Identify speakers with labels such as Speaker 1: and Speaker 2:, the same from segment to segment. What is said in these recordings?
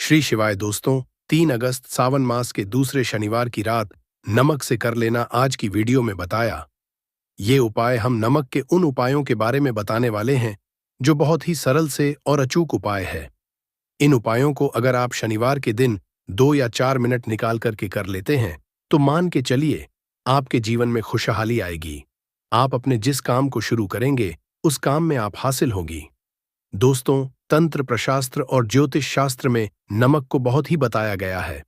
Speaker 1: श्री शिवाय दोस्तों, 3 अगस्त सावन मास के दूसरे शनिवार की रात नमक से कर लेना आज की वीडियो में बताया। ये उपाय हम नमक के उन उपायों के बारे में बताने वाले हैं जो बहुत ही सरल से और अचूक उपाय है। इन उपायों को अगर आप शनिवार के दिन 2 या 4 मिनट निकाल करके कर लेते हैं तो मान के चलिए आपके जीवन में खुशहाली आएगी। आप अपने जिस काम को शुरू करेंगे उस काम में आप हासिल होगी। दोस्तों, तंत्र प्रशास्त्र और ज्योतिष शास्त्र में नमक को बहुत ही बताया गया है।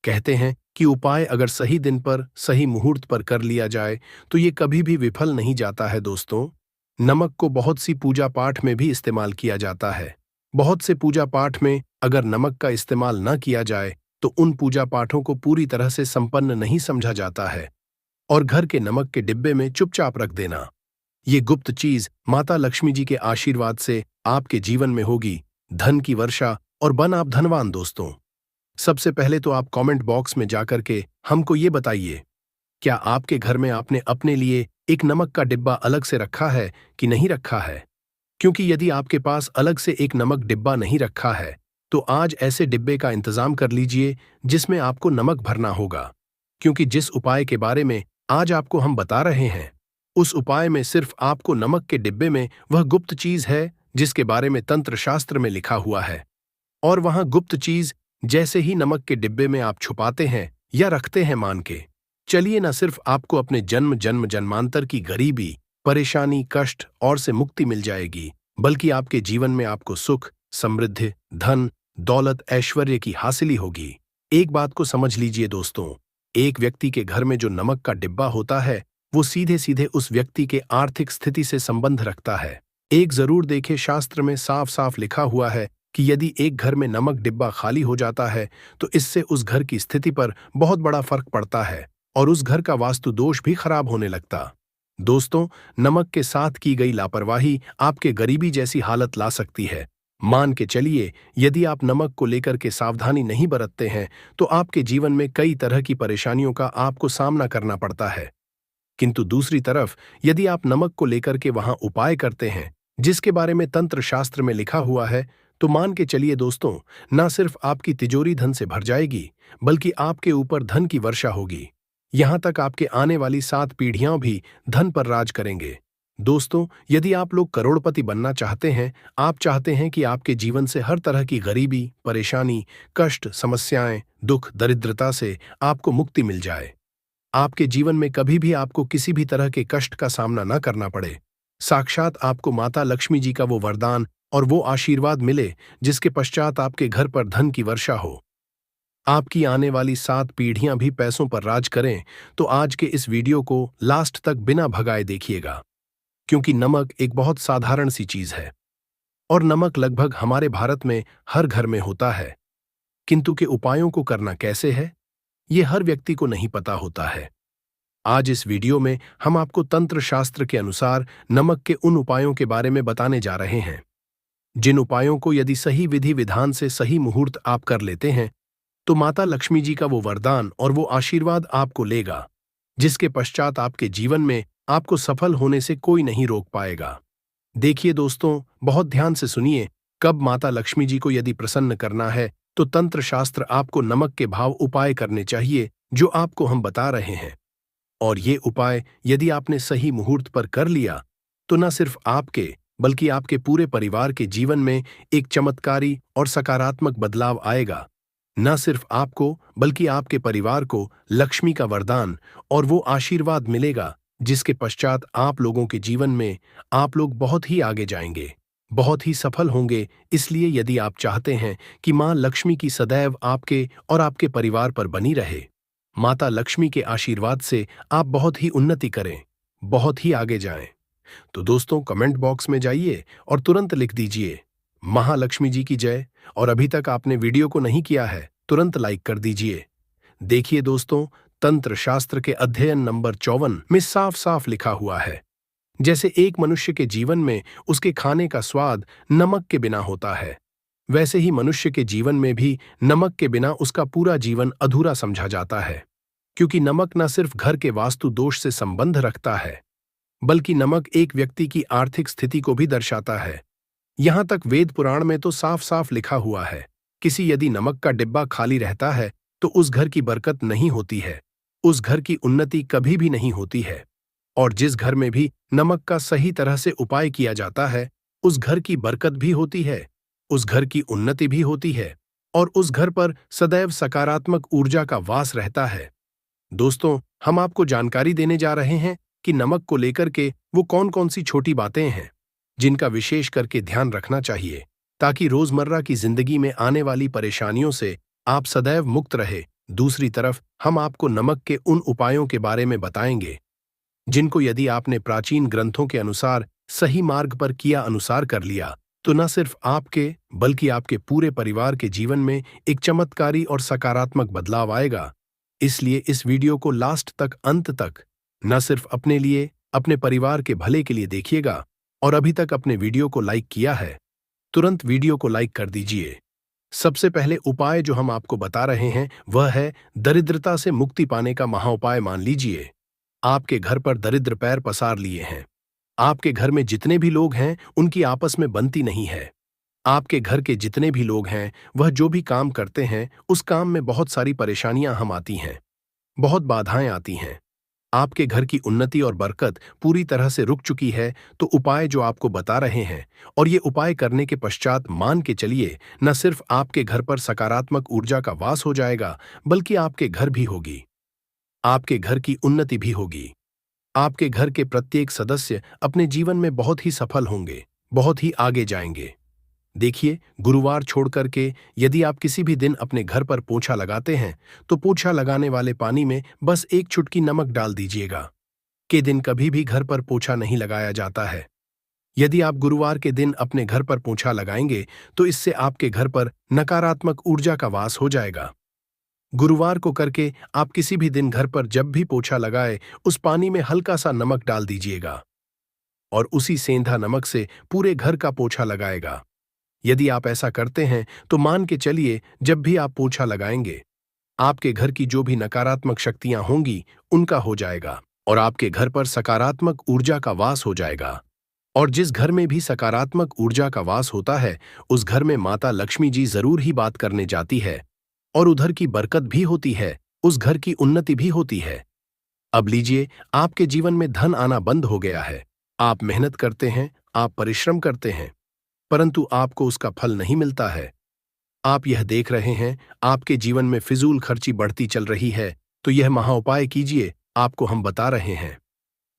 Speaker 1: कहते हैं कि उपाय अगर सही दिन पर सही मुहूर्त पर कर लिया जाए तो ये कभी भी विफल नहीं जाता है। दोस्तों, नमक को बहुत सी पूजा पाठ में भी इस्तेमाल किया जाता है। बहुत से पूजा पाठ में अगर नमक का इस्तेमाल न किया जाए तो उन पूजा पाठों को पूरी तरह से संपन्न नहीं समझा जाता है और घर के नमक के डिब्बे में चुपचाप रख देना। ये गुप्त चीज माता लक्ष्मी जी के आशीर्वाद से आपके जीवन में होगी, धन की वर्षा और बन आप धनवान। दोस्तों, सबसे पहले तो आप कमेंट बॉक्स में जाकर के हमको ये बताइए, क्या आपके घर में आपने अपने लिए एक नमक का डिब्बा अलग से रखा है कि नहीं रखा है? क्योंकि यदि आपके पास अलग से एक नमक डिब्बा नहीं रखा है तो आज ऐसे डिब्बे का इंतजाम कर लीजिए जिसमें आपको नमक भरना होगा। क्योंकि जिस उपाय के बारे में आज आपको हम बता रहे हैं उस उपाय में सिर्फ आपको नमक के डिब्बे में वह गुप्त चीज है जिसके बारे में तंत्र शास्त्र में लिखा हुआ है। और वहां गुप्त चीज जैसे ही नमक के डिब्बे में आप छुपाते हैं या रखते हैं, मान के चलिए न सिर्फ आपको अपने जन्मांतर की गरीबी, परेशानी, कष्ट और से मुक्ति मिल जाएगी, बल्कि आपके जीवन में आपको सुख, समृद्धि, धन, दौलत, ऐश्वर्य की हासिली होगी। एक बात को समझ लीजिए दोस्तों, एक व्यक्ति के घर में जो नमक का डिब्बा होता है वो सीधे सीधे उस व्यक्ति के आर्थिक स्थिति से संबंध रखता है। एक जरूर देखे, शास्त्र में साफ साफ लिखा हुआ है कि यदि एक घर में नमक डिब्बा खाली हो जाता है तो इससे उस घर की स्थिति पर बहुत बड़ा फर्क पड़ता है और उस घर का वास्तु दोष भी खराब होने लगता। दोस्तों, नमक के साथ की गई लापरवाही आपके गरीबी जैसी हालत ला सकती है। मान के चलिए, यदि आप नमक को लेकर के सावधानी नहीं बरतते हैं तो आपके जीवन में कई तरह की परेशानियों का आपको सामना करना पड़ता है। किंतु दूसरी तरफ यदि आप नमक को लेकर के वहां उपाय करते हैं जिसके बारे में तंत्र शास्त्र में लिखा हुआ है तो मान के चलिए दोस्तों, न सिर्फ आपकी तिजोरी धन से भर जाएगी बल्कि आपके ऊपर धन की वर्षा होगी। यहां तक आपके आने वाली 7 पीढ़ियां भी धन पर राज करेंगे। दोस्तों, यदि आप लोग करोड़पति बनना चाहते हैं, आप चाहते हैं कि आपके जीवन से हर तरह की गरीबी, परेशानी, कष्ट, समस्याएं, दुख, दरिद्रता से आपको मुक्ति मिल जाए, आपके जीवन में कभी भी आपको किसी भी तरह के कष्ट का सामना न करना पड़े, साक्षात आपको माता लक्ष्मी जी का वो वरदान और वो आशीर्वाद मिले जिसके पश्चात आपके घर पर धन की वर्षा हो, आपकी आने वाली 7 पीढ़ियां भी पैसों पर राज करें, तो आज के इस वीडियो को लास्ट तक बिना भगाए देखिएगा। क्योंकि नमक एक बहुत साधारण सी चीज है और नमक लगभग हमारे भारत में हर घर में होता है, किंतु के उपायों को करना कैसे है ये हर व्यक्ति को नहीं पता होता है। आज इस वीडियो में हम आपको तंत्र शास्त्र के अनुसार नमक के उन उपायों के बारे में बताने जा रहे हैं जिन उपायों को यदि सही विधि विधान से सही मुहूर्त आप कर लेते हैं तो माता लक्ष्मी जी का वो वरदान और वो आशीर्वाद आपको लेगा जिसके पश्चात आपके जीवन में आपको सफल होने से कोई नहीं रोक पाएगा। देखिए दोस्तों, बहुत ध्यान से सुनिए, कब माता लक्ष्मी जी को यदि प्रसन्न करना है तो तंत्र शास्त्र आपको नमक के भाव उपाय करने चाहिए जो आपको हम बता रहे हैं। और ये उपाय यदि आपने सही मुहूर्त पर कर लिया तो न सिर्फ आपके बल्कि आपके पूरे परिवार के जीवन में एक चमत्कारी और सकारात्मक बदलाव आएगा। न सिर्फ आपको बल्कि आपके परिवार को लक्ष्मी का वरदान और वो आशीर्वाद मिलेगा जिसके पश्चात आप लोगों के जीवन में आप लोग बहुत ही आगे जाएंगे, बहुत ही सफल होंगे। इसलिए यदि आप चाहते हैं कि मां लक्ष्मी की सदैव आपके और आपके परिवार पर बनी रहे, माता लक्ष्मी के आशीर्वाद से आप बहुत ही उन्नति करें, बहुत ही आगे जाएं, तो दोस्तों कमेंट बॉक्स में जाइए और तुरंत लिख दीजिए महालक्ष्मी जी की जय। और अभी तक आपने वीडियो को नहीं किया है तुरंत लाइक कर दीजिए। देखिए दोस्तों, तंत्र शास्त्र के अध्ययन नंबर 54 में साफ साफ लिखा हुआ है, जैसे एक मनुष्य के जीवन में उसके खाने का स्वाद नमक के बिना होता है, वैसे ही मनुष्य के जीवन में भी नमक के बिना उसका पूरा जीवन अधूरा समझा जाता है। क्योंकि नमक न सिर्फ घर के वास्तु दोष से संबंध रखता है बल्कि नमक एक व्यक्ति की आर्थिक स्थिति को भी दर्शाता है। यहां तक वेद पुराण में तो साफ साफ लिखा हुआ है किसी यदि नमक का डिब्बा खाली रहता है तो उस घर की बरकत नहीं होती है, उस घर की उन्नति कभी भी नहीं होती है। और जिस घर में भी नमक का सही तरह से उपाय किया जाता है, उस घर की बरकत भी होती है, उस घर की उन्नति भी होती है और उस घर पर सदैव सकारात्मक ऊर्जा का वास रहता है। दोस्तों, हम आपको जानकारी देने जा रहे हैं कि नमक को लेकर के वो कौन कौन सी छोटी बातें हैं जिनका विशेष करके ध्यान रखना चाहिए ताकि रोजमर्रा की जिंदगी में आने वाली परेशानियों से आप सदैव मुक्त रहे। दूसरी तरफ हम आपको नमक के उन उपायों के बारे में बताएंगे जिनको यदि आपने प्राचीन ग्रंथों के अनुसार सही मार्ग पर किया अनुसार कर लिया तो न सिर्फ आपके बल्कि आपके पूरे परिवार के जीवन में एक चमत्कारी और सकारात्मक बदलाव आएगा। इसलिए इस वीडियो को लास्ट तक अंत तक न सिर्फ अपने लिए अपने परिवार के भले के लिए देखिएगा और अभी तक अपने वीडियो को लाइक किया है तुरंत वीडियो को लाइक कर दीजिए। सबसे पहले उपाय जो हम आपको बता रहे हैं वह है दरिद्रता से मुक्ति पाने का महाउपाय। मान लीजिए आपके घर पर दरिद्र पैर पसार लिए हैं, आपके घर में जितने भी लोग हैं उनकी आपस में बनती नहीं है, आपके घर के जितने भी लोग हैं वह जो भी काम करते हैं उस काम में बहुत सारी परेशानियां हम आती हैं, बहुत बाधाएं आती हैं, आपके घर की उन्नति और बरकत पूरी तरह से रुक चुकी है। तो उपाय जो आपको बता रहे हैं और ये उपाय करने के पश्चात मान के चलिए न सिर्फ आपके घर पर सकारात्मक ऊर्जा का वास हो जाएगा बल्कि आपके घर भी होगी, आपके घर की उन्नति भी होगी, आपके घर के प्रत्येक सदस्य अपने जीवन में बहुत ही सफल होंगे, बहुत ही आगे जाएंगे। देखिए, गुरुवार छोड़कर के यदि आप किसी भी दिन अपने घर पर पोछा लगाते हैं तो पोछा लगाने वाले पानी में बस एक चुटकी नमक डाल दीजिएगा। के दिन कभी भी घर पर पोछा नहीं लगाया जाता है। यदि आप गुरुवार के दिन अपने घर पर पोछा लगाएंगे तो इससे आपके घर पर नकारात्मक ऊर्जा का वास हो जाएगा। गुरुवार को करके आप किसी भी दिन घर पर जब भी पोछा लगाए उस पानी में हल्का सा नमक डाल दीजिएगा और उसी सेंधा नमक से पूरे घर का पोछा लगाएगा। यदि आप ऐसा करते हैं तो मान के चलिए जब भी आप पोछा लगाएंगे आपके घर की जो भी नकारात्मक शक्तियां होंगी उनका हो जाएगा और आपके घर पर सकारात्मक ऊर्जा का वास हो जाएगा। और जिस घर में भी सकारात्मक ऊर्जा का वास होता है उस घर में माता लक्ष्मी जी जरूर ही बात करने जाती है और उधर की बरकत भी होती है, उस घर की उन्नति भी होती है। अब लीजिए, आपके जीवन में धन आना बंद हो गया है, आप मेहनत करते हैं, आप परिश्रम करते हैं परंतु आपको उसका फल नहीं मिलता है। आप यह देख रहे हैं आपके जीवन में फिजूल खर्ची बढ़ती चल रही है तो यह महाउपाय कीजिए, आपको हम बता रहे हैं।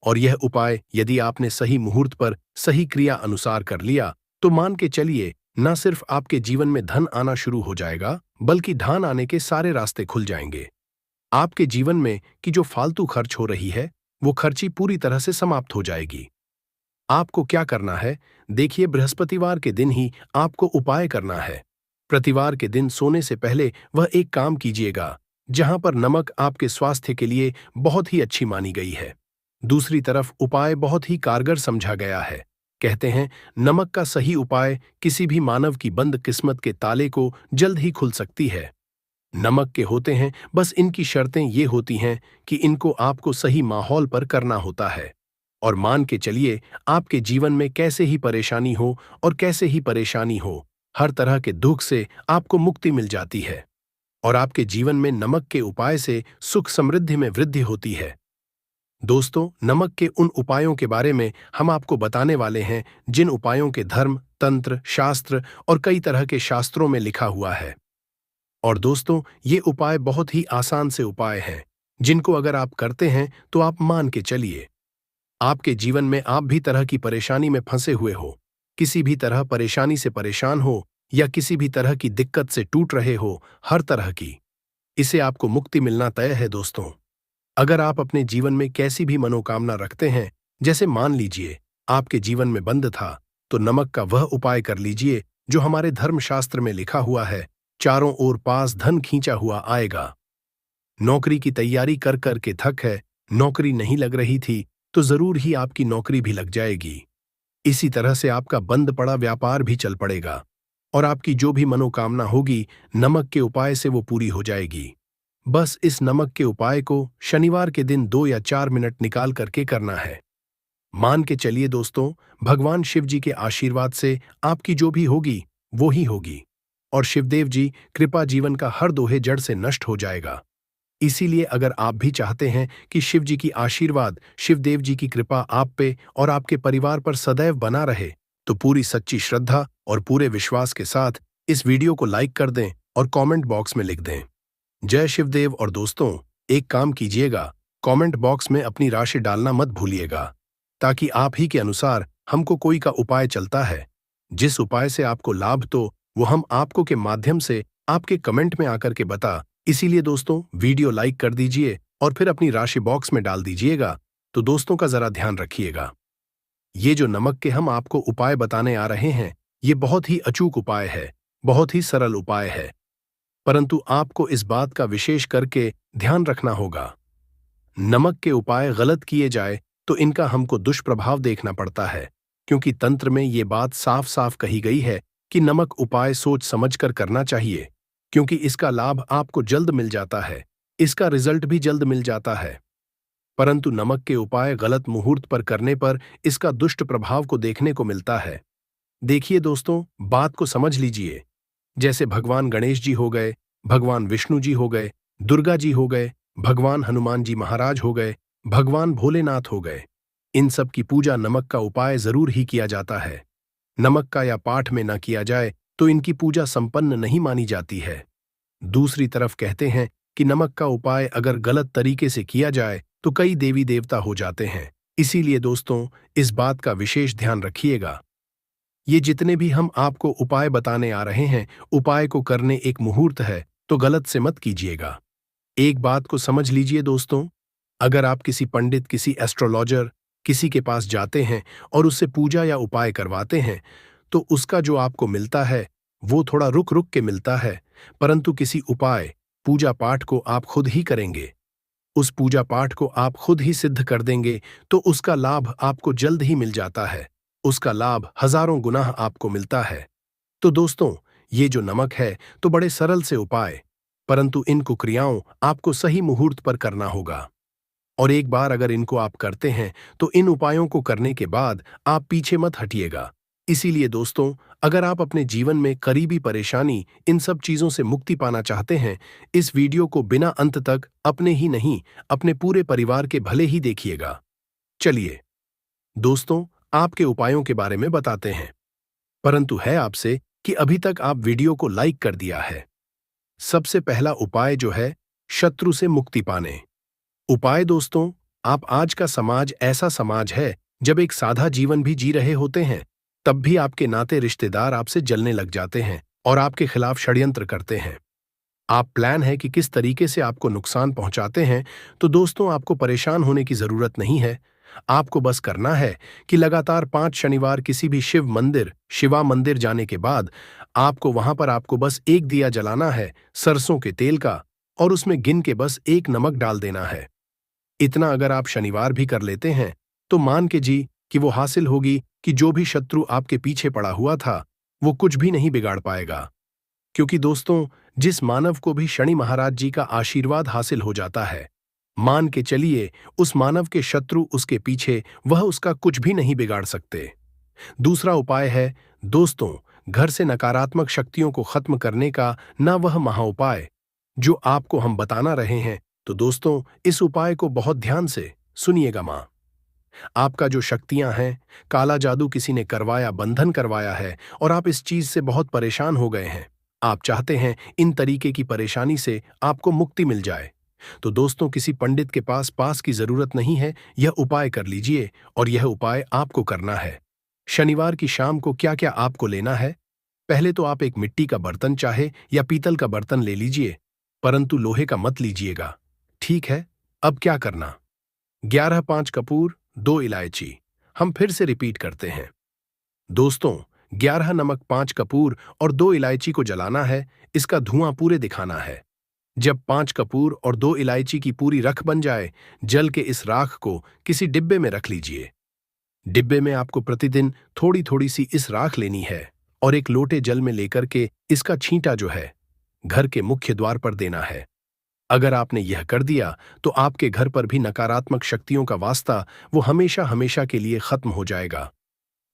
Speaker 1: और यह उपाय यदि आपने सही मुहूर्त पर सही क्रिया अनुसार कर लिया तो मान के चलिए न सिर्फ आपके जीवन में धन आना शुरू हो जाएगा बल्कि धन आने के सारे रास्ते खुल जाएंगे। आपके जीवन में कि जो फालतू खर्च हो रही है वो खर्ची पूरी तरह से समाप्त हो जाएगी। आपको क्या करना है, देखिए, बृहस्पतिवार के दिन ही आपको उपाय करना है। प्रतिवार के दिन सोने से पहले वह एक काम कीजिएगा जहां पर नमक आपके स्वास्थ्य के लिए बहुत ही अच्छी मानी गई है। दूसरी तरफ उपाय बहुत ही कारगर समझा गया है। कहते हैं नमक का सही उपाय किसी भी मानव की बंद किस्मत के ताले को जल्द ही खुल सकती है। नमक के होते हैं, बस इनकी शर्तें ये होती हैं कि इनको आपको सही माहौल पर करना होता है। और मान के चलिए आपके जीवन में कैसे ही परेशानी हो और कैसे ही परेशानी हो, हर तरह के दुख से आपको मुक्ति मिल जाती है और आपके जीवन में नमक के उपाय से सुख समृद्धि में वृद्धि होती है। दोस्तों, नमक के उन उपायों के बारे में हम आपको बताने वाले हैं जिन उपायों के धर्म, तंत्र, शास्त्र और कई तरह के शास्त्रों में लिखा हुआ है। और दोस्तों, ये उपाय बहुत ही आसान से उपाय हैं जिनको अगर आप करते हैं तो आप मान के चलिए आपके जीवन में आप भी तरह की परेशानी में फंसे हुए हो, किसी भी तरह परेशानी से परेशान हो या किसी भी तरह की दिक्कत से टूट रहे हो, हर तरह की, इसे आपको मुक्ति मिलना तय है। दोस्तों, अगर आप अपने जीवन में कैसी भी मनोकामना रखते हैं, जैसे मान लीजिए आपके जीवन में बंद था, तो नमक का वह उपाय कर लीजिए जो हमारे धर्मशास्त्र में लिखा हुआ है। चारों ओर पास धन खींचा हुआ आएगा। नौकरी की तैयारी कर कर के थक है, नौकरी नहीं लग रही थी तो जरूर ही आपकी नौकरी भी लग जाएगी। इसी तरह से आपका बंद पड़ा व्यापार भी चल पड़ेगा और आपकी जो भी मनोकामना होगी नमक के उपाय से वो पूरी हो जाएगी। बस इस नमक के उपाय को शनिवार के दिन 2 या 4 मिनट निकाल करके करना है। मान के चलिए दोस्तों, भगवान शिव जी के आशीर्वाद से आपकी जो भी होगी वो ही होगी। और शिवदेव जी कृपा जीवन का हर दोहे जड़ से नष्ट हो जाएगा। इसीलिए अगर आप भी चाहते हैं कि शिव जी की आशीर्वाद, शिवदेव जी की कृपा आप पे और आपके परिवार पर सदैव बना रहे, तो पूरी सच्ची श्रद्धा और पूरे विश्वास के साथ इस वीडियो को लाइक कर दें और कमेंट बॉक्स में लिख दें जय शिवदेव। और दोस्तों, एक काम कीजिएगा, कमेंट बॉक्स में अपनी राशि डालना मत भूलिएगा, ताकि आप ही के अनुसार हमको कोई का उपाय चलता है। जिस उपाय से आपको लाभ तो वो हम आपको के माध्यम से आपके कमेंट में आकर के बता। इसीलिए दोस्तों, वीडियो लाइक कर दीजिए और फिर अपनी राशि बॉक्स में डाल दीजिएगा। तो दोस्तों का जरा ध्यान रखिएगा, ये जो नमक के हम आपको उपाय बताने आ रहे हैं, ये बहुत ही अचूक उपाय है, बहुत ही सरल उपाय है, परंतु आपको इस बात का विशेष करके ध्यान रखना होगा। नमक के उपाय गलत किए जाए तो इनका हमको दुष्प्रभाव देखना पड़ता है, क्योंकि तंत्र में ये बात साफ साफ कही गई है कि नमक उपाय सोच समझकर करना चाहिए, क्योंकि इसका लाभ आपको जल्द मिल जाता है, इसका रिजल्ट भी जल्द मिल जाता है। परंतु नमक के उपाय गलत मुहूर्त पर करने पर इसका दुष्ट प्रभाव को देखने को मिलता है। देखिए दोस्तों, बात को समझ लीजिए। जैसे भगवान गणेश जी हो गए, भगवान विष्णु जी हो गए, दुर्गा जी हो गए, भगवान हनुमान जी महाराज हो गए, भगवान भोलेनाथ हो गए, इन सब की पूजा नमक का उपाय जरूर ही किया जाता है। नमक का या पाठ में न किया जाए तो इनकी पूजा संपन्न नहीं मानी जाती है। दूसरी तरफ कहते हैं कि नमक का उपाय अगर गलत तरीके से किया जाए तो कई देवी देवता हो जाते हैं। इसीलिए दोस्तों, इस बात का विशेष ध्यान रखिएगा। ये जितने भी हम आपको उपाय बताने आ रहे हैं, उपाय को करने एक मुहूर्त है, तो गलत से मत कीजिएगा। एक बात को समझ लीजिए दोस्तों, अगर आप किसी पंडित, किसी एस्ट्रोलॉजर, किसी के पास जाते हैं और उससे पूजा या उपाय करवाते हैं, तो उसका जो आपको मिलता है वो थोड़ा रुक रुक के मिलता है, परंतु किसी उपाय, पूजा पाठ को आप खुद ही करेंगे, उस पूजा पाठ को आप खुद ही सिद्ध कर देंगे, तो उसका लाभ आपको जल्द ही मिल जाता है, उसका लाभ हजारों गुना आपको मिलता है। तो दोस्तों, ये जो नमक है तो बड़े सरल से उपाय, परंतु इन कुक्रियाओं आपको सही मुहूर्त पर करना होगा। और एक बार अगर इनको आप करते हैं तो इन उपायों को करने के बाद आप पीछे मत हटिएगा। इसीलिए दोस्तों, अगर आप अपने जीवन में करीबी परेशानी, इन सब चीजों से मुक्ति पाना चाहते हैं, इस वीडियो को बिना अंत तक अपने ही नहीं, अपने पूरे परिवार के भले ही देखिएगा। चलिए दोस्तों, आपके उपायों के बारे में बताते हैं, परंतु है आपसे कि अभी तक आप वीडियो को लाइक कर दिया है। सबसे पहला उपाय जो है, शत्रु से मुक्ति पाने। उपाय दोस्तों, आप आज का समाज ऐसा समाज है जब एक सादा जीवन भी जी रहे होते हैं, तब भी आपके नाते रिश्तेदार आपसे जलने लग जाते हैं और आपके खिलाफ षड्यंत्र करते हैं। आप प्लान है कि किस तरीके से आपको नुकसान पहुंचाते हैं, तो दोस्तों आपको परेशान होने की जरूरत नहीं है। आपको बस करना है कि लगातार 5 शनिवार किसी भी शिव मंदिर, शिवा मंदिर जाने के बाद आपको वहां पर आपको बस एक दिया जलाना है सरसों के तेल का, और उसमें गिन के बस एक नमक डाल देना है। इतना अगर आप शनिवार भी कर लेते हैं तो मान के जी कि वो हासिल होगी कि जो भी शत्रु आपके पीछे पड़ा हुआ था वो कुछ भी नहीं बिगाड़ पाएगा। क्योंकि दोस्तों, जिस मानव को भी शनि महाराज जी का आशीर्वाद हासिल हो जाता है, मान के चलिए उस मानव के शत्रु उसके पीछे, वह उसका कुछ भी नहीं बिगाड़ सकते। दूसरा उपाय है दोस्तों, घर से नकारात्मक शक्तियों को खत्म करने का ना वह महाउपाय जो आपको हम बताना रहे हैं। तो दोस्तों, इस उपाय को बहुत ध्यान से सुनिएगा। मां, आपका जो शक्तियां हैं, काला जादू किसी ने करवाया, बंधन करवाया है और आप इस चीज से बहुत परेशान हो गए हैं, आप चाहते हैं इन तरीके की परेशानी से आपको मुक्ति मिल जाए, तो दोस्तों किसी पंडित के पास की जरूरत नहीं है, यह उपाय कर लीजिए। और यह उपाय आपको करना है शनिवार की शाम को। क्या क्या आपको लेना है? पहले तो आप एक मिट्टी का बर्तन चाहे या पीतल का बर्तन ले लीजिए, परंतु लोहे का मत लीजिएगा, ठीक है? अब क्या करना, 11 5 कपूर, 2 इलायची। हम फिर से रिपीट करते हैं दोस्तों, 11 नमक, 5 कपूर और 2 इलायची को जलाना है, इसका धुआं पूरे दिखाना है। जब 5 कपूर और 2 इलायची की पूरी रख बन जाए, जल के इस राख को किसी डिब्बे में रख लीजिए। डिब्बे में आपको प्रतिदिन थोड़ी थोड़ी सी इस राख लेनी है और एक लोटे जल में लेकर के इसका छींटा जो है घर के मुख्य द्वार पर देना है। अगर आपने यह कर दिया तो आपके घर पर भी नकारात्मक शक्तियों का वास्ता वो हमेशा हमेशा के लिए खत्म हो जाएगा।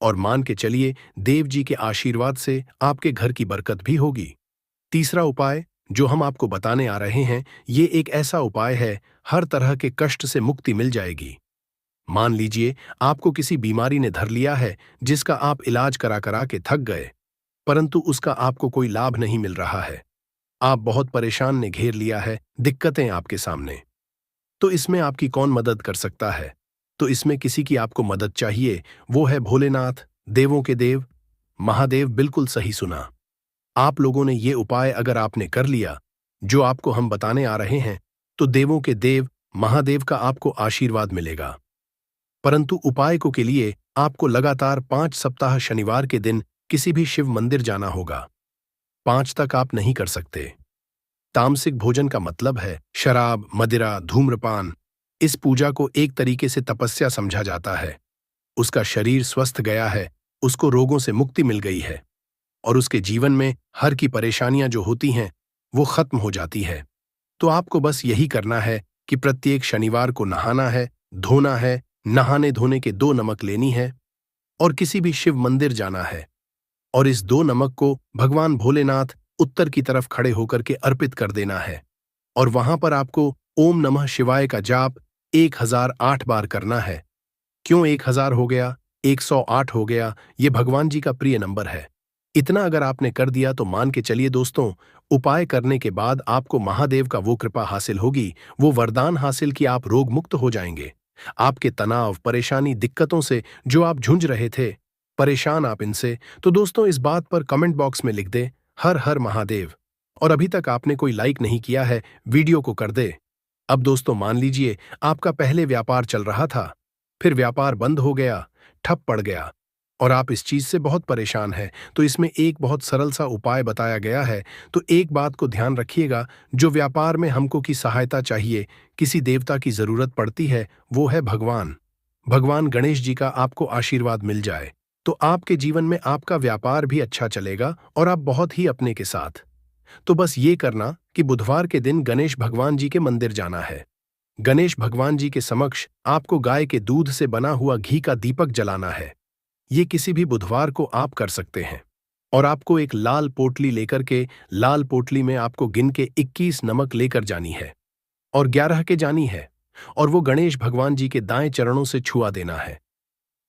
Speaker 1: और मान के चलिए देव जी के आशीर्वाद से आपके घर की बरकत भी होगी। तीसरा उपाय जो हम आपको बताने आ रहे हैं, ये एक ऐसा उपाय है, हर तरह के कष्ट से मुक्ति मिल जाएगी। मान लीजिए आपको किसी बीमारी ने धर लिया है, जिसका आप इलाज करा करा के थक गए, परंतु उसका आपको कोई लाभ नहीं मिल रहा है। आप बहुत परेशान ने घेर लिया है, दिक्कतें आपके सामने। तो इसमें आपकी कौन मदद कर सकता है? तो इसमें किसी की आपको मदद चाहिए, वो है भोलेनाथ, देवों के देव, महादेव। बिल्कुल सही सुना। आप लोगों ने ये उपाय अगर आपने कर लिया, जो आपको हम बताने आ रहे हैं, तो देवों के देव महादेव का आपको आशीर्वाद मिलेगा। परंतु उपाय को के लिए आपको लगातार 5 सप्ताह शनिवार के दिन किसी भी शिव मंदिर जाना होगा। 5 तक आप नहीं कर सकते। तामसिक भोजन का मतलब है शराब, मदिरा, धूम्रपान। इस पूजा को एक तरीके से तपस्या समझा जाता है। उसका शरीर स्वस्थ गया है, उसको रोगों से मुक्ति मिल गई है और उसके जीवन में हर की परेशानियां जो होती हैं, वो खत्म हो जाती है। तो आपको बस यही करना है कि प्रत्येक शनिवार को नहाना है, धोना है, नहाने धोने के 2 नमक लेनी है और किसी भी शिव मंदिर जाना है और इस 2 नमक को भगवान भोलेनाथ उत्तर की तरफ खड़े होकर के अर्पित कर देना है और वहां पर आपको ओम नमः शिवाय का जाप 1008 बार करना है। क्यों 1000 हो गया, 108 हो गया? ये भगवान जी का प्रिय नंबर है। इतना अगर आपने कर दिया तो मान के चलिए दोस्तों, उपाय करने के बाद आपको महादेव का वो कृपा हासिल होगी, वो वरदान हासिल कि आप रोग मुक्त हो जाएंगे। आपके तनाव, परेशानी, दिक्कतों से जो आप झुंझ रहे थे, परेशान आप इनसे, तो दोस्तों इस बात पर कमेंट बॉक्स में लिख दे हर हर महादेव। और अभी तक आपने कोई लाइक नहीं किया है, वीडियो को कर दे। अब दोस्तों मान लीजिए आपका पहले व्यापार चल रहा था, फिर व्यापार बंद हो गया, ठप पड़ गया और आप इस चीज से बहुत परेशान हैं, तो इसमें एक बहुत सरल सा उपाय बताया गया है। तो एक बात को ध्यान रखिएगा, जो व्यापार में हमको की सहायता चाहिए, किसी देवता की जरूरत पड़ती है, वो है भगवान गणेश जी का आपको आशीर्वाद मिल जाए, तो आपके जीवन में आपका व्यापार भी अच्छा चलेगा और आप बहुत ही अपने के साथ। तो बस ये करना कि बुधवार के दिन गणेश भगवान जी के मंदिर जाना है। गणेश भगवान जी के समक्ष आपको गाय के दूध से बना हुआ घी का दीपक जलाना है। ये किसी भी बुधवार को आप कर सकते हैं और आपको एक लाल पोटली लेकर के, लाल पोटली में आपको गिन के 21 नमक लेकर जानी है और 11 के जानी है और वो गणेश भगवान जी के दाएं चरणों से छुआ देना है।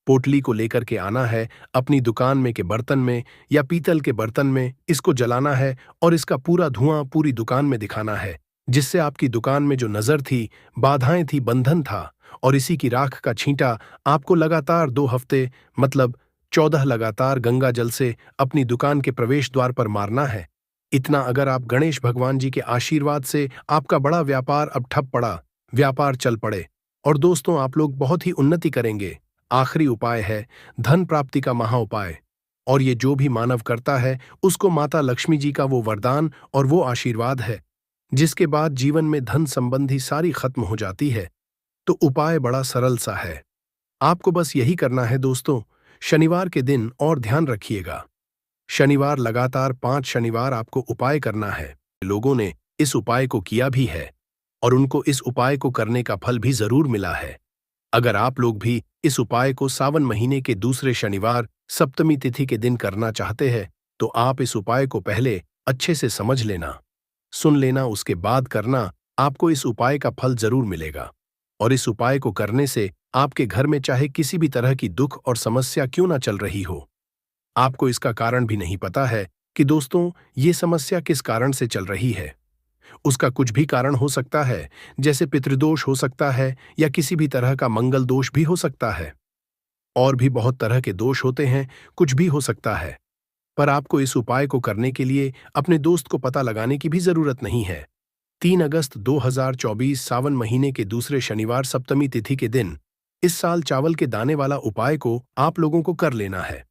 Speaker 1: पोटली को लेकर के आना है, अपनी दुकान में के बर्तन में या पीतल के बर्तन में इसको जलाना है और इसका पूरा धुआं पूरी दुकान में दिखाना है, जिससे आपकी दुकान में जो नजर थी, बाधाएं थी, बंधन था, और इसी की राख का छींटा आपको लगातार 2 हफ्ते मतलब 14 लगातार गंगा जल से अपनी दुकान के प्रवेश द्वार पर मारना है। इतना अगर आप गणेश भगवान जी के आशीर्वाद से आपका बड़ा व्यापार अब ठप पड़ा, व्यापार चल पड़े और दोस्तों आप लोग बहुत ही उन्नति करेंगे। आखिरी उपाय है धन प्राप्ति का महा उपाय, और ये जो भी मानव करता है उसको माता लक्ष्मी जी का वो वरदान और वो आशीर्वाद है, जिसके बाद जीवन में धन संबंधी सारी खत्म हो जाती है। तो उपाय बड़ा सरल सा है, आपको बस यही करना है दोस्तों, शनिवार के दिन, और ध्यान रखिएगा शनिवार लगातार 5 शनिवार आपको उपाय करना है। लोगों ने इस उपाय को किया भी है और उनको इस उपाय को करने का फल भी जरूर मिला है। अगर आप लोग भी इस उपाय को सावन महीने के दूसरे शनिवार सप्तमी तिथि के दिन करना चाहते हैं, तो आप इस उपाय को पहले अच्छे से समझ लेना, सुन लेना, उसके बाद करना। आपको इस उपाय का फल जरूर मिलेगा और इस उपाय को करने से आपके घर में चाहे किसी भी तरह की दुख और समस्या क्यों ना चल रही हो, आपको इसका कारण भी नहीं पता है कि दोस्तों ये समस्या किस कारण से चल रही है। उसका कुछ भी कारण हो सकता है, जैसे पितृदोष हो सकता है या किसी भी तरह का मंगल दोष भी हो सकता है, और भी बहुत तरह के दोष होते हैं, कुछ भी हो सकता है। पर आपको इस उपाय को करने के लिए अपने दोस्त को पता लगाने की भी जरूरत नहीं है। 3 अगस्त 2024 सावन महीने के दूसरे शनिवार सप्तमी तिथि के दिन इस साल चावल के दाने वाला उपाय को आप लोगों को कर लेना है।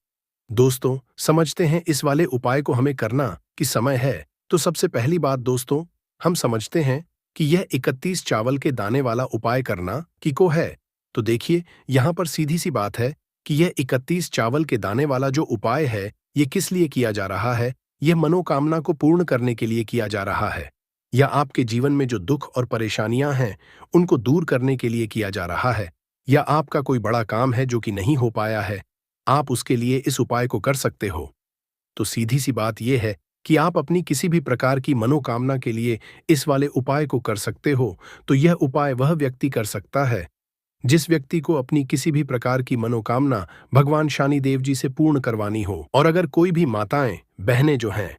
Speaker 1: दोस्तों समझते हैं इस वाले उपाय को हमें करना कि समय है, तो सबसे पहली बात दोस्तों हम समझते हैं कि यह 31 चावल के दाने वाला उपाय करना कि को है। तो देखिए यहां पर सीधी सी बात है कि यह 31 चावल के दाने वाला जो उपाय है, ये किस लिए किया जा रहा है? यह मनोकामना को पूर्ण करने के लिए किया जा रहा है, या आपके जीवन में जो दुख और परेशानियां हैं उनको दूर करने के लिए किया जा रहा है, या आपका कोई बड़ा काम है जो कि नहीं हो पाया है, आप उसके लिए इस उपाय को कर सकते हो। तो सीधी सी बात यह है कि आप अपनी किसी भी प्रकार की मनोकामना के लिए इस वाले उपाय को कर सकते हो, तो यह उपाय वह व्यक्ति कर सकता है जिस व्यक्ति को अपनी किसी भी प्रकार की मनोकामना भगवान शनि देव जी से पूर्ण करवानी हो। और अगर कोई भी माताएं, बहनें जो हैं,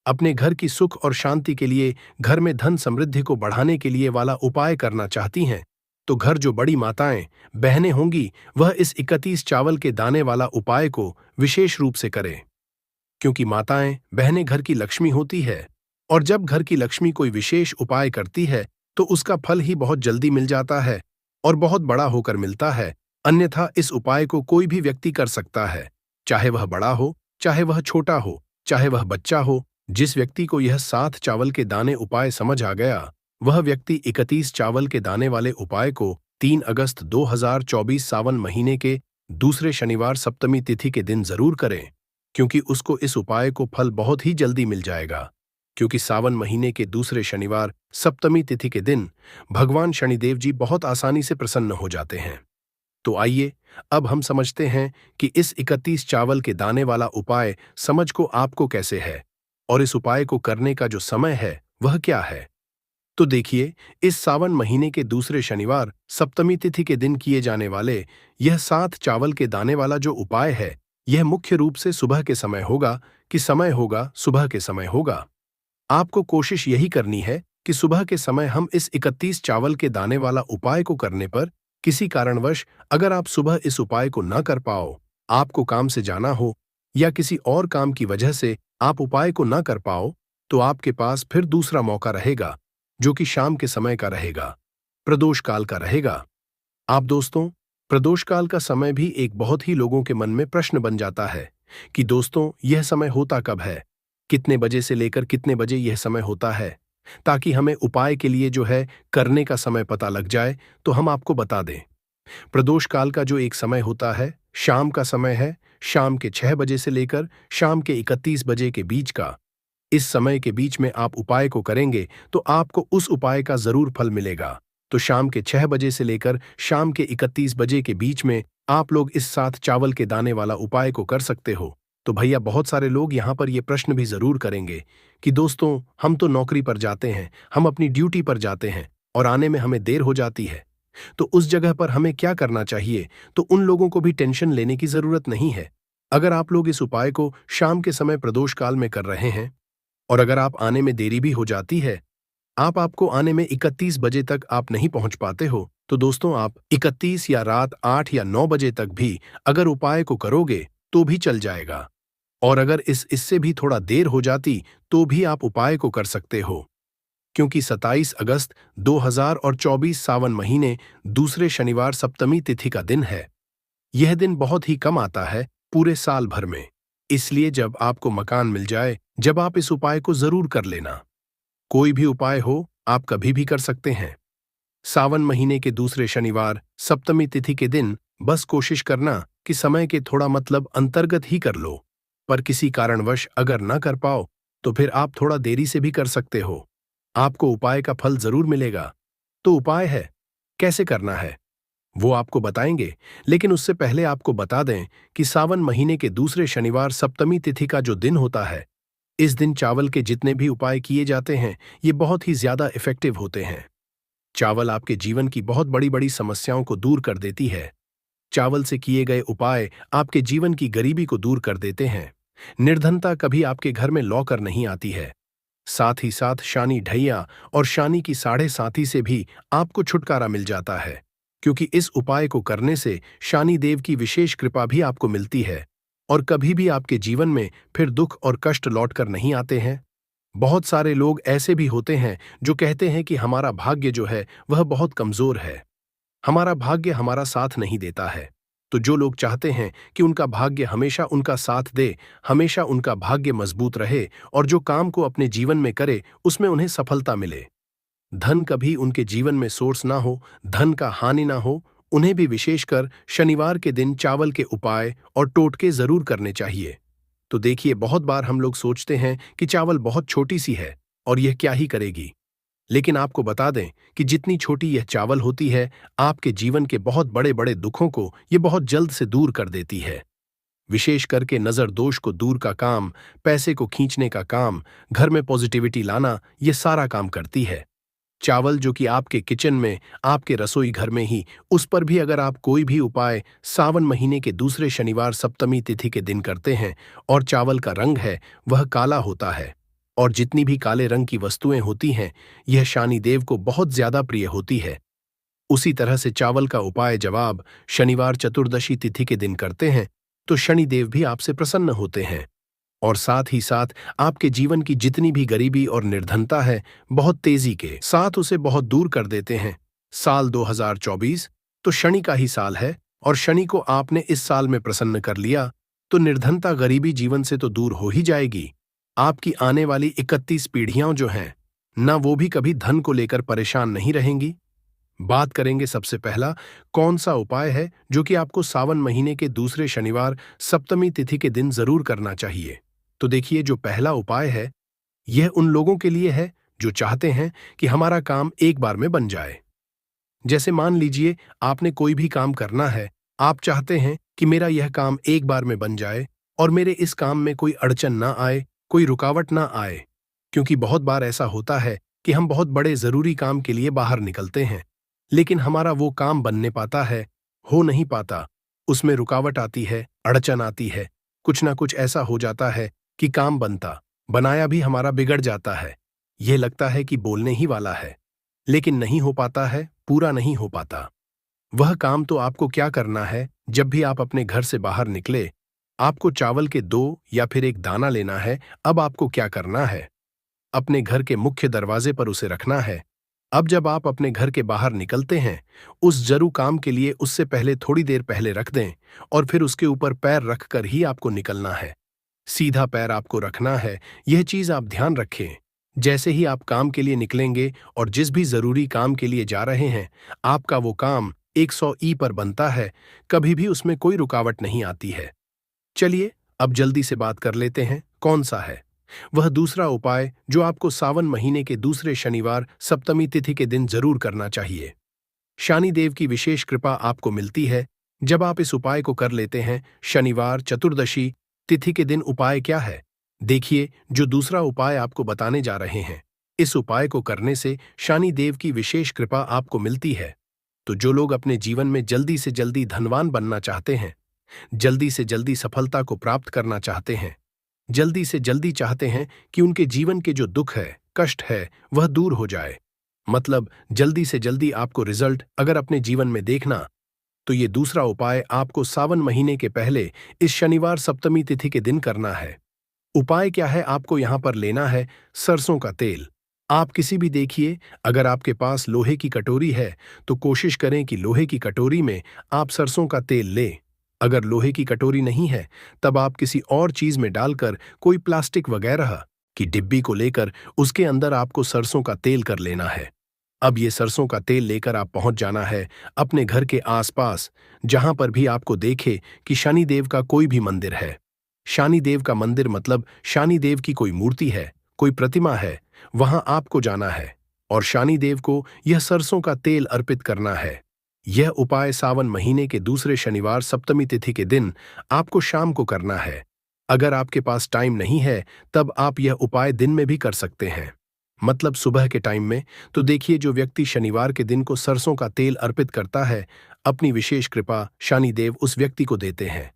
Speaker 1: अपने घर की सुख और शांति के लिए, घर में धन समृद्धि को बढ़ाने के लिए वाला उपाय करना चाहती हैं, तो घर जो बड़ी माताएं, बहनें होंगी, वह इस 31 चावल के दाने वाला उपाय को विशेष रूप से करें। क्योंकि माताएं, बहनें घर की लक्ष्मी होती है, और जब घर की लक्ष्मी कोई विशेष उपाय करती है तो उसका फल ही बहुत जल्दी मिल जाता है और बहुत बड़ा होकर मिलता है। अन्यथा इस उपाय को कोई भी व्यक्ति कर सकता है, चाहे वह बड़ा हो, चाहे वह छोटा हो, चाहे वह बच्चा हो। जिस व्यक्ति को यह 7 चावल के दाने उपाय समझ आ गया, वह व्यक्ति 31 चावल के दाने वाले उपाय को 3 अगस्त 2024 सावन महीने के दूसरे शनिवार सप्तमी तिथि के दिन जरूर करें, क्योंकि उसको इस उपाय को फल बहुत ही जल्दी मिल जाएगा। क्योंकि सावन महीने के दूसरे शनिवार सप्तमी तिथि के दिन भगवान शनिदेव जी बहुत आसानी से प्रसन्न हो जाते हैं। तो आइए अब हम समझते हैं कि इस 31 चावल के दाने वाला उपाय समझ को आपको कैसे है और इस उपाय को करने का जो समय है वह क्या है। तो देखिए, इस सावन महीने के दूसरे शनिवार सप्तमी तिथि के दिन किए जाने वाले यह 7 चावल के दाने वाला जो उपाय है, यह मुख्य रूप से सुबह के समय होगा। कि समय होगा, सुबह के समय होगा। आपको कोशिश यही करनी है कि सुबह के समय हम इस 31 चावल के दाने वाला उपाय को करने पर किसी कारणवश अगर आप सुबह इस उपाय को न कर पाओ, आपको काम से जाना हो या किसी और काम की वजह से आप उपाय को न कर पाओ, तो आपके पास फिर दूसरा मौका रहेगा, जो कि शाम के समय का रहेगा, प्रदोष काल का रहेगा। आप दोस्तों, प्रदोष काल का समय भी एक बहुत ही लोगों के मन में प्रश्न बन जाता है कि दोस्तों यह समय होता कब है, कितने बजे से लेकर कितने बजे यह समय होता है, ताकि हमें उपाय के लिए जो है करने का समय पता लग जाए। तो हम आपको बता दें, प्रदोष काल का जो एक समय होता है, शाम का समय है, शाम के 6 बजे से लेकर शाम के 31 बजे के बीच का। इस समय के बीच में आप उपाय को करेंगे तो आपको उस उपाय का जरूर फल मिलेगा। तो शाम के 6 बजे से लेकर शाम के 31 बजे के बीच में आप लोग इस 7 चावल के दाने वाला उपाय को कर सकते हो। तो भैया, बहुत सारे लोग यहाँ पर ये प्रश्न भी जरूर करेंगे कि दोस्तों हम तो नौकरी पर जाते हैं, हम अपनी ड्यूटी पर जाते हैं और आने में हमें देर हो जाती है, तो उस जगह पर हमें क्या करना चाहिए। तो उन लोगों को भी टेंशन लेने की जरूरत नहीं है। अगर आप लोग इस उपाय को शाम के समय प्रदोष काल में कर रहे हैं और अगर आप आने में देरी भी हो जाती है, आपको आने में 31 बजे तक आप नहीं पहुंच पाते हो, तो दोस्तों आप 31 या रात 8 या 9 बजे तक भी अगर उपाय को करोगे तो भी चल जाएगा। और अगर इससे भी थोड़ा देर हो जाती तो भी आप उपाय को कर सकते हो, क्योंकि 27 अगस्त 2024 सावन महीने दूसरे शनिवार सप्तमी तिथि का दिन है। यह दिन बहुत ही कम आता है पूरे साल भर में, इसलिए जब आपको मकान मिल जाए, जब आप इस उपाय को जरूर कर लेना। कोई भी उपाय हो, आप कभी भी कर सकते हैं। सावन महीने के दूसरे शनिवार सप्तमी तिथि के दिन बस कोशिश करना कि समय के थोड़ा अंतर्गत ही कर लो, पर किसी कारणवश अगर ना कर पाओ तो फिर आप थोड़ा देरी से भी कर सकते हो। आपको उपाय का फल जरूर मिलेगा। तो उपाय है, कैसे करना है वो आपको बताएंगे, लेकिन उससे पहले आपको बता दें कि सावन महीने के दूसरे शनिवार सप्तमी तिथि का जो दिन होता है, इस दिन चावल के जितने भी उपाय किए जाते हैं, ये बहुत ही ज्यादा इफेक्टिव होते हैं। चावल आपके जीवन की बहुत बड़ी बड़ी समस्याओं को दूर कर देती है। चावल से किए गए उपाय आपके जीवन की गरीबी को दूर कर देते हैं। निर्धनता कभी आपके घर में लौकर नहीं आती है। साथ ही साथ शानी ढैया और शानी की साढ़े साथी से भी आपको छुटकारा मिल जाता है, क्योंकि इस उपाय को करने से शानी देव की विशेष कृपा भी आपको मिलती है और कभी भी आपके जीवन में फिर दुख और कष्ट लौटकर नहीं आते हैं। बहुत सारे लोग ऐसे भी होते हैं जो कहते हैं कि हमारा भाग्य जो है वह बहुत कमजोर है, हमारा भाग्य हमारा साथ नहीं देता है। तो जो लोग चाहते हैं कि उनका भाग्य हमेशा उनका साथ दे, हमेशा उनका भाग्य मजबूत रहे और जो काम को अपने जीवन में करे उसमें उन्हें सफलता मिले, धन कभी उनके जीवन में सोर्स ना हो, धन का हानि ना हो, उन्हें भी विशेषकर शनिवार के दिन चावल के उपाय और टोटके जरूर करने चाहिए। तो देखिए, बहुत बार हम लोग सोचते हैं कि चावल बहुत छोटी सी है और यह क्या ही करेगी, लेकिन आपको बता दें कि जितनी छोटी यह चावल होती है, आपके जीवन के बहुत बड़े बड़े दुखों को ये बहुत जल्द से दूर कर देती है। विशेष करके नजर दोष को दूर का काम, पैसे को खींचने का काम, घर में पॉजिटिविटी लाना, ये सारा काम करती है। चावल जो कि आपके किचन में, आपके रसोई घर में ही, उस पर भी अगर आप कोई भी उपाय सावन महीने के दूसरे शनिवार सप्तमी तिथि के दिन करते हैं और चावल का रंग है वह काला होता है, और जितनी भी काले रंग की वस्तुएं होती हैं यह शनिदेव को बहुत ज्यादा प्रिय होती है। उसी तरह से चावल का उपाय जब आप शनिवार चतुर्दशी तिथि के दिन करते हैं तो शनिदेव भी आपसे प्रसन्न होते हैं, और साथ ही साथ आपके जीवन की जितनी भी गरीबी और निर्धनता है बहुत तेजी के साथ उसे बहुत दूर कर देते हैं। साल 2024 तो शनि का ही साल है, और शनि को आपने इस साल में प्रसन्न कर लिया तो निर्धनता गरीबी जीवन से तो दूर हो ही जाएगी। आपकी आने वाली 31 पीढ़ियां जो हैं ना, वो भी कभी धन को लेकर परेशान नहीं रहेंगी। बात करेंगे सबसे पहला कौन सा उपाय है जो कि आपको सावन महीने के दूसरे शनिवार सप्तमी तिथि के दिन जरूर करना चाहिए। तो देखिए, जो पहला उपाय है यह उन लोगों के लिए है जो चाहते हैं कि हमारा काम एक बार में बन जाए। जैसे मान लीजिए आपने कोई भी काम करना है, आप चाहते हैं कि मेरा यह काम एक बार में बन जाए और मेरे इस काम में कोई अड़चन ना आए, कोई रुकावट ना आए। क्योंकि बहुत बार ऐसा होता है कि हम बहुत बड़े जरूरी काम के लिए बाहर निकलते हैं, लेकिन हमारा वो काम बनने पाता है, हो नहीं पाता, उसमें रुकावट आती है, अड़चन आती है, कुछ ना कुछ ऐसा हो जाता है कि काम बनता बनाया भी हमारा बिगड़ जाता है। यह लगता है कि बोलने ही वाला है, लेकिन नहीं हो पाता है, पूरा नहीं हो पाता। वह काम तो आपको क्या करना है, जब भी आप अपने घर से बाहर निकले आपको चावल के 2 या फिर 1 दाना लेना है। अब आपको क्या करना है, अपने घर के मुख्य दरवाजे पर उसे रखना है। अब जब आप अपने घर के बाहर निकलते हैं उस जरूर काम के लिए उससे पहले थोड़ी देर पहले रख दें, और फिर उसके ऊपर पैर रखकर ही आपको निकलना है। सीधा पैर आपको रखना है, यह चीज आप ध्यान रखें। जैसे ही आप काम के लिए निकलेंगे और जिस भी जरूरी काम के लिए जा रहे हैं, आपका वो काम 100 ई पर बनता है, कभी भी उसमें कोई रुकावट नहीं आती है। चलिए अब जल्दी से बात कर लेते हैं कौन सा है वह दूसरा उपाय जो आपको सावन महीने के दूसरे शनिवार सप्तमी तिथि के दिन जरूर करना चाहिए। शनिदेव की विशेष कृपा आपको मिलती है जब आप इस उपाय को कर लेते हैं। शनिवार चतुर्दशी तिथि के दिन उपाय क्या है, देखिए जो दूसरा उपाय आपको बताने जा रहे हैं, इस उपाय को करने से शनिदेव की विशेष कृपा आपको मिलती है। तो जो लोग अपने जीवन में जल्दी से जल्दी धनवान बनना चाहते हैं, जल्दी से जल्दी सफलता को प्राप्त करना चाहते हैं, जल्दी से जल्दी चाहते हैं कि उनके जीवन के जो दुख है, कष्ट है, वह दूर हो जाए, मतलब जल्दी से जल्दी आपको रिजल्ट अगर अपने जीवन में देखना, तो ये दूसरा उपाय आपको सावन महीने के पहले इस शनिवार सप्तमी तिथि के दिन करना है। उपाय क्या है, आपको यहां पर लेना है सरसों का तेल। आप किसी भी देखिए, अगर आपके पास लोहे की कटोरी है तो कोशिश करें कि लोहे की कटोरी में आप सरसों का तेल लें। अगर लोहे की कटोरी नहीं है तब आप किसी और चीज में डालकर कोई प्लास्टिक वगैरह की डिब्बी को लेकर उसके अंदर आपको सरसों का तेल कर लेना है। अब ये सरसों का तेल लेकर आप पहुंच जाना है अपने घर के आसपास, जहां पर भी आपको देखे कि शनिदेव का कोई भी मंदिर है। शनिदेव का मंदिर मतलब शनिदेव की कोई मूर्ति है, कोई प्रतिमा है, वहां आपको जाना है और शनिदेव को यह सरसों का तेल अर्पित करना है। यह उपाय सावन महीने के दूसरे शनिवार सप्तमी तिथि के दिन आपको शाम को करना है। अगर आपके पास टाइम नहीं है तब आप यह उपाय दिन में भी कर सकते हैं, मतलब सुबह के टाइम में। तो देखिए, जो व्यक्ति शनिवार के दिन को सरसों का तेल अर्पित करता है, अपनी विशेष कृपा शनिदेव उस व्यक्ति को देते हैं।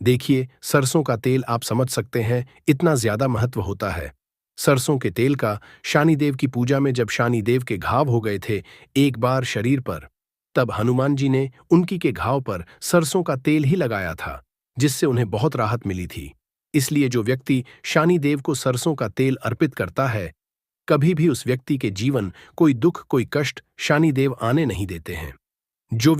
Speaker 1: देखिए, सरसों का तेल आप समझ सकते हैं इतना ज्यादा महत्व होता है सरसों के तेल का। शनिदेव की पूजा में जब शनिदेव के घाव हो गए थे एक बार शरीर पर, तब हनुमान जी ने उनकी के घाव पर सरसों का तेल ही लगाया था, जिससे उन्हें बहुत राहत मिली थी। इसलिए जो व्यक्ति शनिदेव को सरसों का तेल अर्पित करता है, कभी भी उस व्यक्ति के जीवन कोई दुख कोई कष्ट शनिदेव आने नहीं देते हैं। जो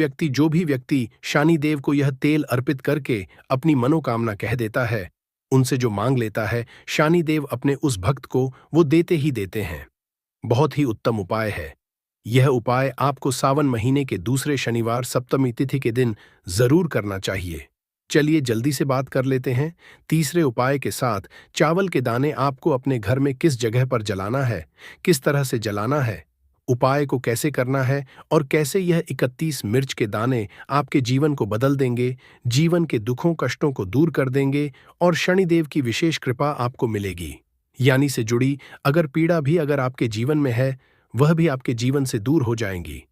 Speaker 1: भी व्यक्ति शनिदेव को यह तेल अर्पित करके अपनी मनोकामना कह देता है, उनसे जो मांग लेता है, शनिदेव अपने उस भक्त को वो देते ही देते हैं। बहुत ही उत्तम उपाय है। यह उपाय आपको सावन महीने के दूसरे शनिवार सप्तमी तिथि के दिन जरूर करना चाहिए। चलिए जल्दी से बात कर लेते हैं तीसरे उपाय के साथ। चावल के दाने आपको अपने घर में किस जगह पर जलाना है, किस तरह से जलाना है, उपाय को कैसे करना है और कैसे यह 31 मिर्च के दाने आपके जीवन को बदल देंगे, जीवन के दुखों कष्टों को दूर कर देंगे और शनिदेव की विशेष कृपा आपको मिलेगी। यानी से जुड़ी अगर पीड़ा भी अगर आपके जीवन में है, वह भी आपके जीवन से दूर हो जाएंगी।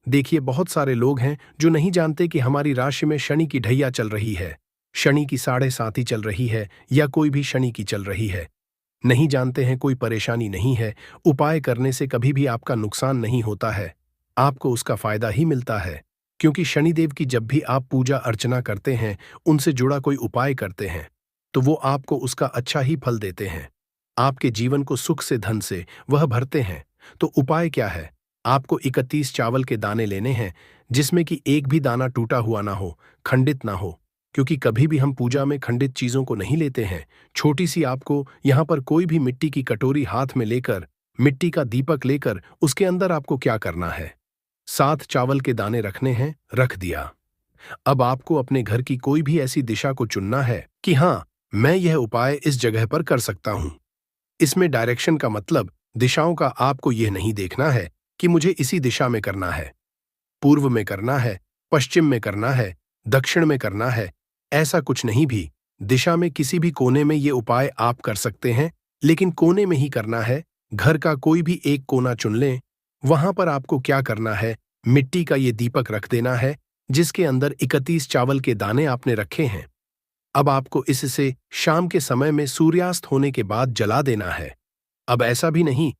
Speaker 1: देखिए, बहुत सारे लोग हैं जो नहीं जानते कि हमारी राशि में शनि की ढैया चल रही है, शनि की 7.5 चल रही है या कोई भी शनि की चल रही है। नहीं जानते हैं, कोई परेशानी नहीं है, उपाय करने से कभी भी आपका नुकसान नहीं होता है, आपको उसका फायदा ही मिलता है। क्योंकि शनिदेव की जब भी आप पूजा अर्चना करते हैं, उनसे जुड़ा कोई उपाय करते हैं, तो वो आपको उसका अच्छा ही फल देते हैं। आपके जीवन को सुख से धन से वह भरते हैं। तो उपाय क्या है? आपको 31 चावल के दाने लेने हैं, जिसमें कि एक भी दाना टूटा हुआ ना हो, खंडित ना हो। क्योंकि कभी भी हम पूजा में खंडित चीजों को नहीं लेते हैं। छोटी सी आपको यहाँ पर कोई भी मिट्टी की कटोरी हाथ में लेकर, मिट्टी का दीपक लेकर उसके अंदर आपको क्या करना है? 7 चावल के दाने रखने हैं, रख दिया। अब आपको अपने घर की कोई भी ऐसी दिशा को चुनना है कि हाँ, मैं यह उपाय इस जगह पर कर सकता हूं। इसमें डायरेक्शन का मतलब दिशाओं का आपको यह नहीं देखना है कि मुझे इसी दिशा में करना है, पूर्व में करना है, पश्चिम में करना है, दक्षिण में करना है। ऐसा कुछ नहीं भी। दिशा में किसी भी कोने में ये उपाय आप कर सकते हैं, लेकिन कोने में ही करना है। घर का कोई भी एक कोना चुन लें। वहां पर आपको क्या करना है? मिट्टी का ये दीपक रख देना है, जिसके अंदर 31 चावल के दाने आपने रखे हैं। अब आपको इससे शाम के समय में सूर्यास्त होने के बाद जला देना है। अब ऐसा भी नहीं